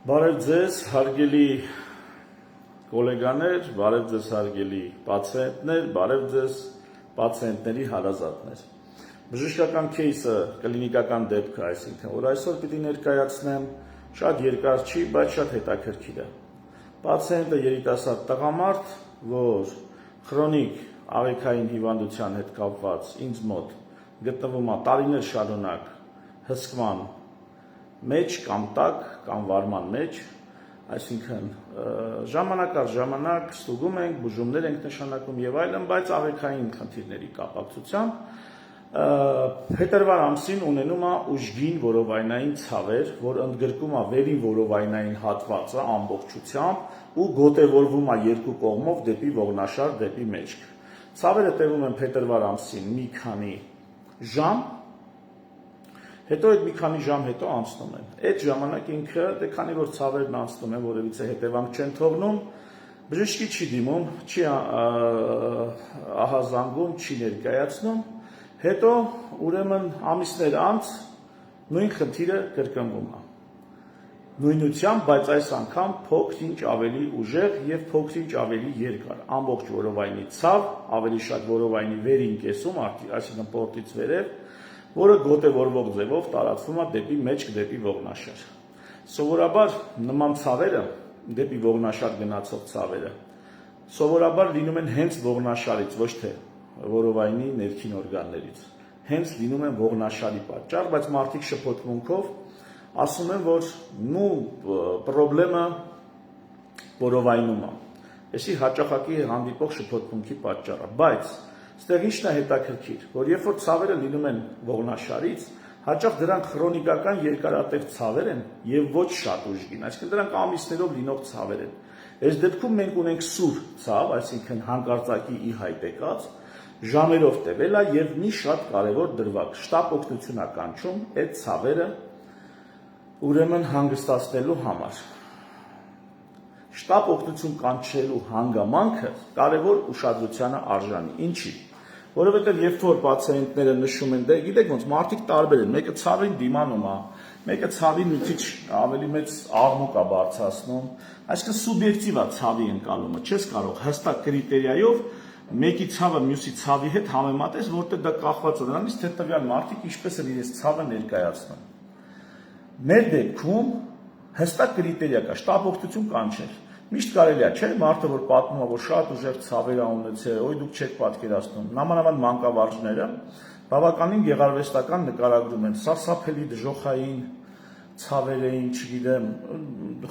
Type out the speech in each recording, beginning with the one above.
Բարև ձեզ, հարգելի գոլեգաներ, բարև ձեզ, հարգելի պացիենտներ, բարև ձեզ, պացիենտների հարազատներ։ Բժշկական кейսը կլինիկական դեպք է, այսինքն, որ այսօր պիտի ներկայացնեմ, շատ երկար չի, բայց շատ հետաքրքիր է։ Պացիենտը երիտասարդ տղամարդ, որ քրոնիկ աղիքային հիվանդության հետ կապված ինձ մոտ գտնվում է տարիներ շարունակ հսկման մեջ կամ տակ կամ վարման մեջ, այսինքն ժամանակ առ ժամանակ ստուգում ենք, բուժումներ ենք նշանակում եւ այլն, բայց աղիքային խնդիրների կապակցությամբ փետրվար ամսին ունենում է ուժգին որովայնային ցավեր, որ ընդգրկում է վերին որովայնային հատվածը ամբողջությամբ ու գոտևորվում է երկու կողմով դեպի ողնաշար, դեպի մեջք։ Ցավերը տևում են փետրվար ամսին մի քանի ժամ, հետո այդ մի քանի ժամ հետո անցնում են։ Այդ ժամանակ ինքը, դե քանի որ ցավերն անցնում են, որևիցե հետևանք չեն թողնում, բժշկի չի դիմում, չի ահազանգում, չի ներկայացնում, հետո ուրեմն ամիսներ անց նույն խնդիրը կրկնվում է։ Նույնությամբ, բայց այս անգամ փոքր-ինչ ավելի ուժեղ եւ փոքր-ինչ ավելի երկար, ամբողջ որովայնի ցավ, ավելի շատ որովայնի վերին կեսում, այսինքն պորտից վերև, որը գոտևորվող ձևով տարածվում է դեպի մեջք, դեպի ողնաշար։ Սովորաբար նման ցավերը, դեպի ողնաշար գնացող ցավերը, սովորաբար լինում են հենց ողնաշարից, ոչ թե որովայնի ներքին օրգաններից, հենց լինում են ողնաշարի պատճառ, բայց մարդիկ շփոթմունքով ասում են, որ պրոբլեմը որովայնում է։ Էսի հաճախակի հանդիպող շփոթմունքի պատճառը, բայց ստեղ ինչն է հետաքրքիր, որ երբ որ ցավերը լինում են ողնաշարից, հաճախ դրանք քրոնիկական երկարատև ցավեր են եւ ոչ շատ ուժգին, այսինքն դրանք ամիսներով լինող ցավեր են։ Այս դեպքում մենք ունենք սուր ցավ, այսինքն հանկարծակի ի հայտ եկած, ժամերով տևել է եւ մի շատ կարեւոր դրվագ, շտապ օգնություն է կանչում այդ ցավերը ուրեմն հանգստացնելու համար։ Շտապ օգնություն կանչելու հանգամանքը կարևոր ուշադրությանը արժանի։ Ինչի՞։ Որովհետև երբ որ պացիենտները նշում են, դե գիտեք ոնց մարդիկ տարբեր են, մեկը ցավին դիմանում է, մեկը ցավին մի քիչ ավելի մեծ աղմուկ է բարձրացնում, այսինքն սուբյեկտիվ է ցավի ընկալումը, չես կարող հստակ կրիտերիայով մեկի ցավը մյուսի ցավի հետ համեմատես, որտեղ դա կախված է նրանից, թե տվյալ մարդիկ ինչպես են իրենց ցավը ներկայացնում։ Մեր դեպքում հստակ կրիտերիա կա, շտապ օգնություն կանչել։ Միշտ կարելի է, չէ՞, մարդը որ պատմում է, որ շատ ուժեղ ցավեր ա ունեցել, օй դուք չեք պատկերացնում, նամանավանդ մանկավարժները բավականին գեղարվեստական նկարագրում են, սարսափելի դժոխային ցավեր էին, չգիտեմ,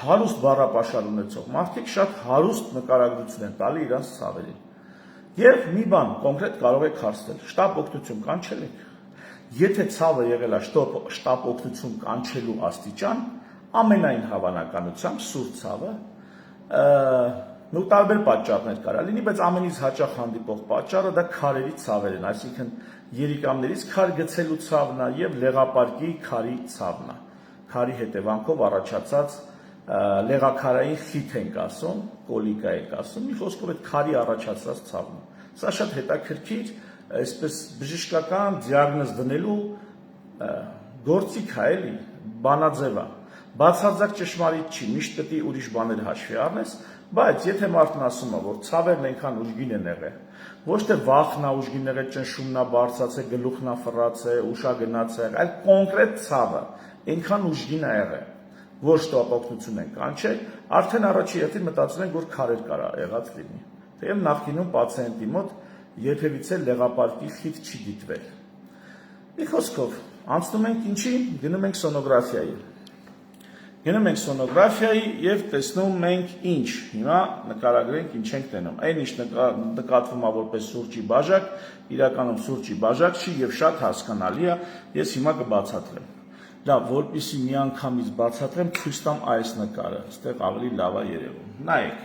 հարուստ բառապաշար ունեցող, մարդիկ շատ հարուստ նկարագրություն են տալի իրանց ցավերին։ Եվ մի բան կոնկրետ կարող եք հարցնել, շտապ օգնություն կանչել եք։ Եթե ցավը եղել է շտապ օգնություն կանչելու աստիճան, ամենայն հավանականությամբ սուր ցավը տարբեր պատճառներ կարա լինի, բայց ամենից հաճախ հանդիպող պատճառը դա քարերի ցավեր են, այսինքն երիկամներից քար գցելու ցավն է եւ լեղապարկի քարի ցավն է։ Քարի հետևանքով առաջացած լեղաքարային խիթ ենք ասում, կոլիկա ենք ասում, մի խոսքով այդ քարի առաջացած ցավն է։ Սա շատ հետաքրքիր, այսպես բժշկական դիագնոզ դնելու գործիք է, էլի, բանաձև է։ Բացարձակ ճշմարիտ չի, միշտ պետք է ուրիշ բաներ հաշվի առնես, բայց եթե մարդն ասում է, որ ցավերն այնքան ուժգին են եղել, ոչ թե վախն է ուժգին եղել, ճնշումն է բարձրացել, գլուխն է ֆռացել, ուշա գնացել, այլ կոնկրետ ցավը այնքան ուժգին է եղել, որ շտապ օգնություն են կանչել, արդեն առաջի հերթին մտածում են, որ քարեր կարա եղած լինի։ Թեև նախկինում պացիենտի մոտ երբևիցե լեղապարկի խիթ չի դիտվել։ Մի խոսքով, անցնում ենք ինչի, գնում ենք սոնոգրաֆիայի։ Գնում ենք սոնոգրաֆիայի եւ տեսնում ենք ինչ։ Հիմա նկարագրենք ինչ ենք տենում։ Այն ինչ նկատվում է որպես սուրճի բաժակ, իրականում սուրճի բաժակ չի եւ շատ հասկանալի է։ Ես հիմա կբացատրեմ։ Լավ, որպեսզի միանգամից բացատրեմ, ցույց տամ այս նկարը։ Այստեղ ավելի լավ է երևում։ Նայեք։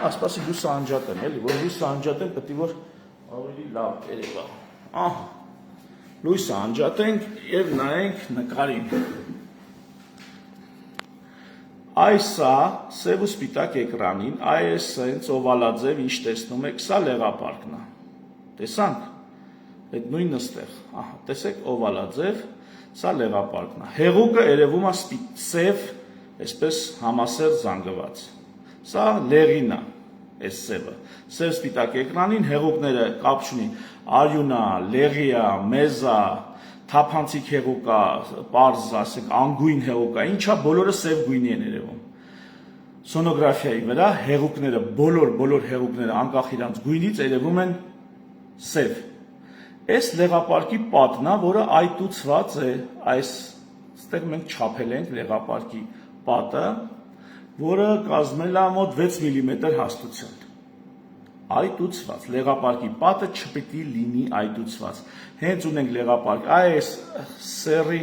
Ասպասի լույսը անջատեմ, էլի, որ լույսը անջատեմ, պետք է որ ավելի լավ երևա։ Ահա։ Լույսը անջատենք եւ նայենք նկարին։ Այս է սև ու սպիտակ էկրանին, այս սենց օվալաձև ինչ տեսնում եք, սա լեղապարկն է։ Տեսանք։ Այդ նույնը ստեղ, ահա, տեսեք օվալաձև, Սա լեղապարկն է։ Հեղուկը երևում է սև, այսպես համասեր զանգված։ Սա լեղին է, այս սևը։ Սև սպիտակ էկրանին հեղուկները կապ չունի, արյունա, լեղիա, մեզա, թափանցիկ հեղուկա, պարզ, ասենք, անգույն հեղուկա, ինչա բոլորը սև գույնի են երևում։ Սոնոգրաֆիայի վրա հեղուկները, բոլոր հեղուկները անկախ իրանց գույնից երևում են սև։ Այս լեղապարկի պատն է, որը այտուցված է, այստեղ մենք չափել ենք լեղապարկի պատը, որը կազմել է մոտ 6 մմ հաստությամբ։ Այտուցված, լեղապարկի պատը չպետք է լինի այտուցված։ Հենց ունենք լեղապարկ, այս սերի,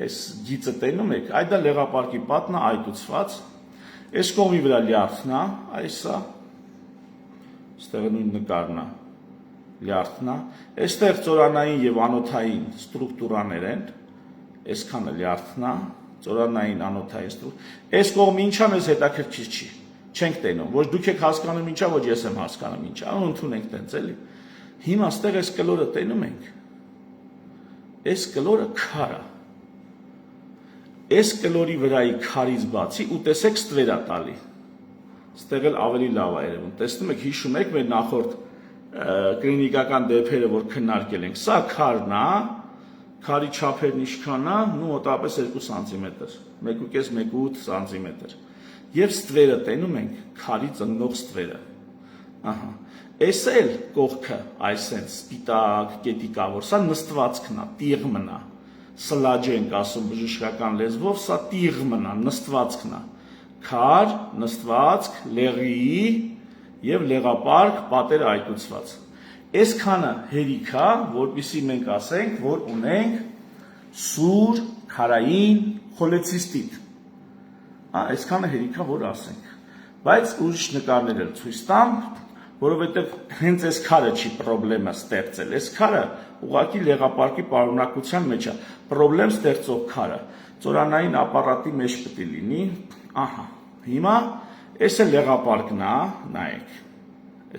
այս գիծը տենում եք, այդ դա լեղապարկի պատն է այտուցված, այս կողմի վրա լյարդն է, այսա, ստեղ նույն նկարն է, լյարդն է, այստեղ ծորանային և անոթային ստրուկտուրաներ են, այսքանը լյարդն է, ծորանային անոթային ստրուկտուրաներ, այս կողմը ինչա մեզ հետաքրքիր չի, չենք տենում, ոչ դուք եք հասկանում ինչա, ոչ ես եմ հասկանում ինչա, ընդունենք տենց էլի, հիմա ստեղ այս կլորը տենում ենք, այս կլորը քար է, այս կլորի վրայի քարից բացի ու տեսեք ստվեր է տալի, ստեղ էլ ավելի լավ է երևում, տեսնում եք, հիշում եք մեր նախորդ կլինիկական դեպքերը, որ քննարկել ենք, սա քարն է, քարի չափերն ինչքան է, մոտավորապես 2 սանտիմետր, 1.5-1.8 սանտիմետր, և ստվերը տենում ենք, քարի ծննող ստվերը, այս էլ կողքը, այսենց սպիտակ, կետիկավոր, սա նստվածքն է, տիղմն է, սլաջ ենք ասում բժշկական լեզվով, սա տիղմն է, նստվածքն է, քար, նստվածք, լեղի և լեղապարկ պատերը այտուցված։ Այսքանը հերիք է, որպեսզի մենք ասենք, որ ունենք սուր, քարային խոլեցիստիտ։ Այսքանը հերիք է, որ ասենք։ Բայց ուրիշ նկարներ էլ ցույց տամ, որովհետև հենց այս քարը չի պրոբլեմը ստեղծել։ Այս քարը ուղղակի լեղապարկի պարունակության մեջ է։ Պրոբլեմ ստեղծող քարը ծորանային ապարատի մեջ պետք է լինի։ Ահա, հիմա այս է լեղապարկն է, նայեք,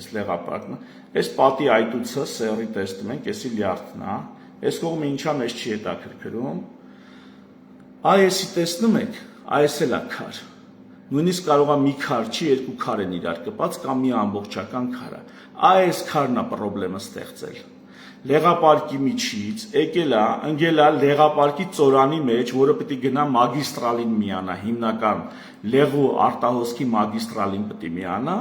այս լեղապարկն է, այս պատի այտուցը սերի տեսնում ենք, այսի լյարդն է, այս կողմը ինչա մեզ չի հետաքրքրում, այսի տեսնում եք, այս էլ է քար, նույնիսկ կարող է մի քար չի, երկու քար են իրար կպած կամ մի ամբողջական քար է, այս քարն է պրոբլեմը ստեղծել, լեղապարկի միջից եկել է, ընկել է լեղապարկի ծորանի մեջ, որը պետք է գնա մագիստրալին միանա, հիմնական լեղու արտահոսքի մագիստրալին պետք է միանա,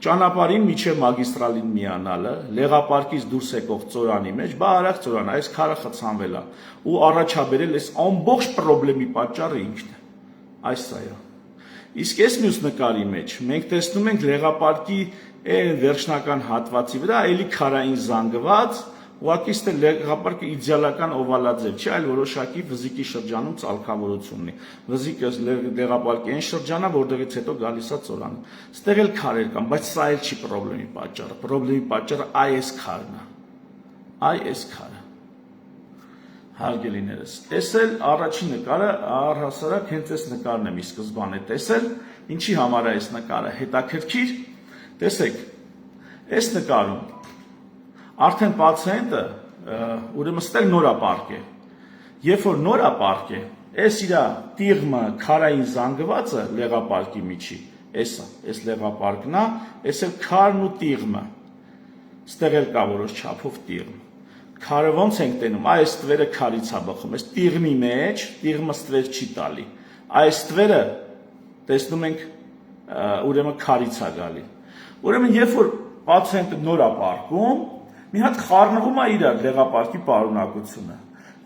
ճանապարհին միջև մագիստրալին միանալը, լեղապարկից դուրս եկող ծորանի մեջ, բա արագ ծորան, այս քարը խցանվել է ու առաջաբերել այս ամբողջ պրոբլեմի պատճառը ինքն է, այս սա է։ Իսկ այս մյուս նկարի մեջ մենք տեսնում ենք լեղապարկի վերջնական հատվածի վրա էլի քարային զանգված, ուղղակի ստե լեղապարկը իդեալական օվալաձև չի, այլ որոշակի վզիկի շրջանում ծալքավորություն ունի։ Վզիկը լեղապարկի այն շրջանա, որտեղից հետո գալիս է ծորանը։ Ստեղ էլ քարեր կան, բայց սա էլ չի պրոբլեմի պատճառը։ Պրոբլեմի պատճառը այս քարն է։ Այս քարը։ Հարգելիներս, այս էլ առաջին նկարը առհասարակ հենց այս նկարն եմ ի սկզբանե տեսել, ինչի համար է այս նկարը հետաքրքիր, տեսեք, այս նկարում արդեն պացիենտը ուրեմն ստեղ նորապարկ է, երբ որ նորապարկ է, այս իր տիղմը քարային զանգվածը լեղապարկի միջի, այս լեղապարկն է, այս էլ քարն ու տիղմը, ստեղ էլ կա որոշ չափով տիղմ, քարը ոնց ենք տենում, այս ստվերը քարից է բխում, այս տիղմի մեջ, տիղմը ստվեր չի տալի, այս ստվերը տեսնում ենք ուրեմն քարից է գալի, ուրեմն երբ որ պացիենտը նոր է պարկում, մի հատ խառնվում է իրար լեղապարկի պարունակությունը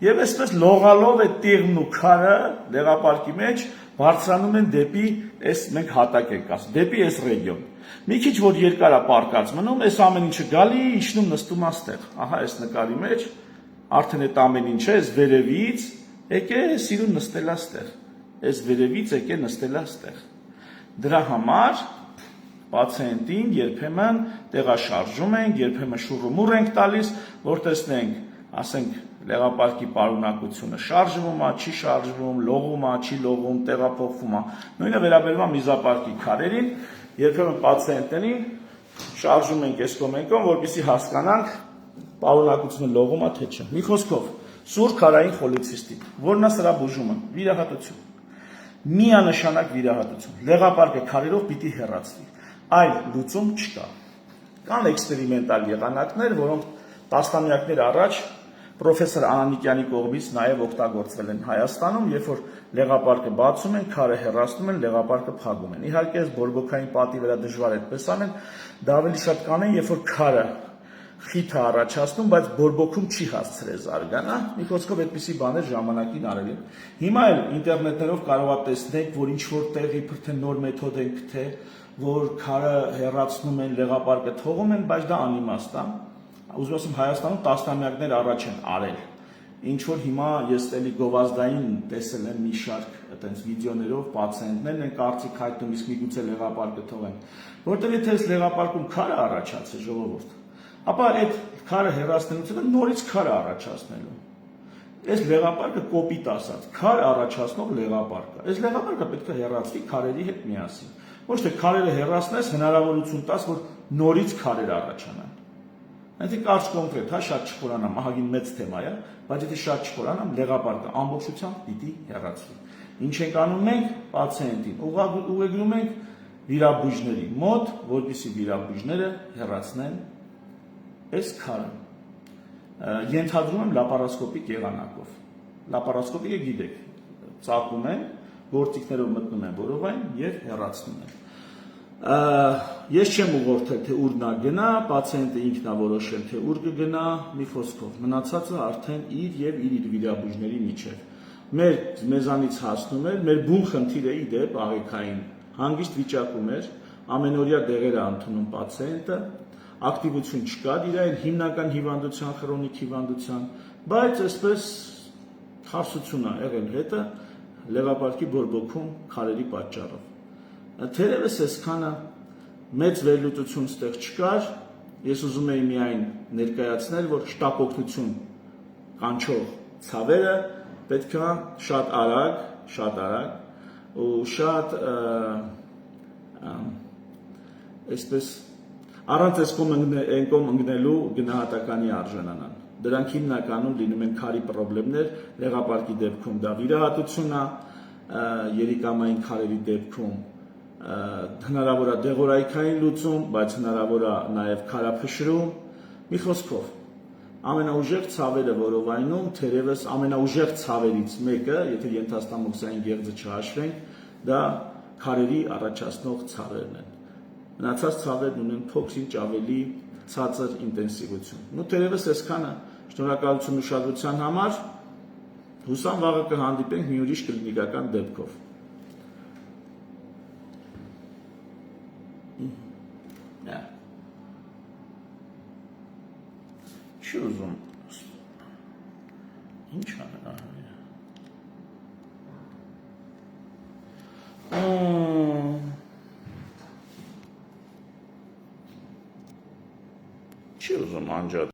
եւ այսպես լողալով է տիղմն ու քարը լեղապարկի մեջ բարձրանում են դեպի այս մենք հատակ ենք ասում, դեպի այս ռեգիոն։ Մի քիչ որ երկար է պարկած մնում, այս ամեն ինչը գալի, իջնում նստում աստեղ։ Ահա այս նկարի մեջ արդեն այդ ամեն ինչը այս վերևից եկե սիրուն նստել աստեղ։ Այս վերևից եկե նստել աստեղ։ Դրա համար պացիենտին երբեմն տեղաշարժում ենք, երբեմն շուռումուռ ենք տալիս, որ տեսնենք, ասենք լեղապարկի պարունակությունը շարժվում է, չի շարժվում, լողում է, չի լողում, տեղափոխվում է։ Նույնը վերաբերում է միզապարկի քարերին, երբեմն պացիենտներին շարժում ենք այս կոմենկոն, որպեսզի հասկանանք պարունակությունը լողում է թե չէ։ Մի խոսքով, Սուր քարային խոլիցիստիտ, որն է սրա բուժումը, վիրահատություն։ Միանշանակ վիրահատություն։ Լեղապարկը քարերով պիտի հեռացվի։ Այլ լուծում չկա։ Կան էքսպերիմենտալ եղանակներ, որոնք տասնամյակներ առաջ պրոֆեսոր Անանիկյանի կողմից նաև օգտագործվել են Հայաստանում, երբ որ լեղապարկը բացում են, քարը հեռացնում են, լեղապարկը փակում են։ Իհարկե, այս բորբոքային պատի վրա դժվար է այդպես անել, դա ավելի շատ կանեն, երբ որ քարը խիթ է առաջացնում, բայց բորբոքում չի հասցրել զարգանա, մի խոսքով այդպիսի բաներ ժամանակին արել են։ Հիմա էլ ինտերնետներով կարող է տեսնել, որ ինչ-որ տեղ իբր թե նոր մեթոդ են գտել, որ քարը հեռացնում են, լեղապարկը թողում են, բայց դա անիմաստ է։ Ուզում ասեմ, Հայաստանում տասնամյակներ առաջ են արել։ Ինչ որ հիմա ես էլի գովազդային տեսել եմ մի շարք այտենց վիդեոներով պացիենտներն են կարծիք հայտնում, իսկ միգուցե լեղապարկը թողեն։ Որտեղ եթե այս լեղապարկում քարը առաջացել ժողովուրդ, ապա այդ քարը հեռացնելուց հետո նորից քարը առաջացնելու։ Այս լեղապարկը կոպիտ ասած, քար առաջացնող լեղապարկ է։ Այս լեղապարկը պետք է հեռացվի քարերի հետ միասին։ Ոչ թե քարերը հեռացնես, հնարավորություն տաս, որ նորից քարեր առաջանան։ Այնտեղ կարճ կոնկրետ, հա, շատ չխորանամ, ահագին մեծ թեմա է, բայց եթե շատ չխորանամ, լեղապարկը ամբողջությամբ պիտի հեռացվի։ Ինչ ենք անում մենք պացիենտին, ուղղագրում ենք վիրաբույժների մոտ, որպեսզի վիրաբույժները հեռացնեն այս քարը։ Ենթադրում եմ լապարասկոպիկ եղանակով։ Լապարասկոպիկը գիտեք, ծակում են, գործիքներով մտնում են որովայն եւ հեռացնում են։ Ես չեմ ուղղորդել, թե ուր նա գնա, պացիենտը ինքն է որոշել, թե ուր կգնա, մի խոսքով։ Մնացածը արդեն իր եւ իր վիրաբույժների միջև։ Մեզանից հասնում էր, մեր բուն խնդիրը ի դեպ աղիքային հանգիստ վիճակում էր, ամենօրյա դեղեր է ընդունում պացիենտը, ակտիվություն չկար իր այն հիմնական հիվանդության, քրոնիկ հիվանդության, բայց այսպես խարսություն է եղել հետը լեղապարկի բորբոքում քարերի պատճառով։ Թերևս այսքանը մեծ վերլուծություն ստեղ չկար, ես ուզում եի միայն ներկայացնել, որ շտապ օգնություն կանչող ցավերը պետք է շատ արագ ու շատ այսպես առանց այս կողմ ընկնելու գնահատականի արժանանան։ Դրանք հիմնականում լինում են քարի խնդիրներ, լեղապարկի դեպքում դա վիրահատություն է, երիկամային քարերի դեպքում հնարավոր է դեղորայքային լուծում, բայց հնարավոր է նաև քարափշրում։ Մի խոսքով, ամենաուժեղ ցավերը որովայնում, թերևս ամենաուժեղ ցավերից մեկը, եթե ենթաստամոքսային գեղձը չհաշվենք, դա քարերի առաջացնող ցավերն են։ Մնացած ցավերն ունեն փոքր-ինչ ավելի ցածր ինտենսիվություն։ Ну թերևս այսքանը, շնորհակալություն ուշադրության համար։ Հուսամ վաղը կհանդիպենք մի ուրիշ կլինիկական դեպքով։ Չի ուզում։ Ինչ անել։ Չի ուզում անջատ։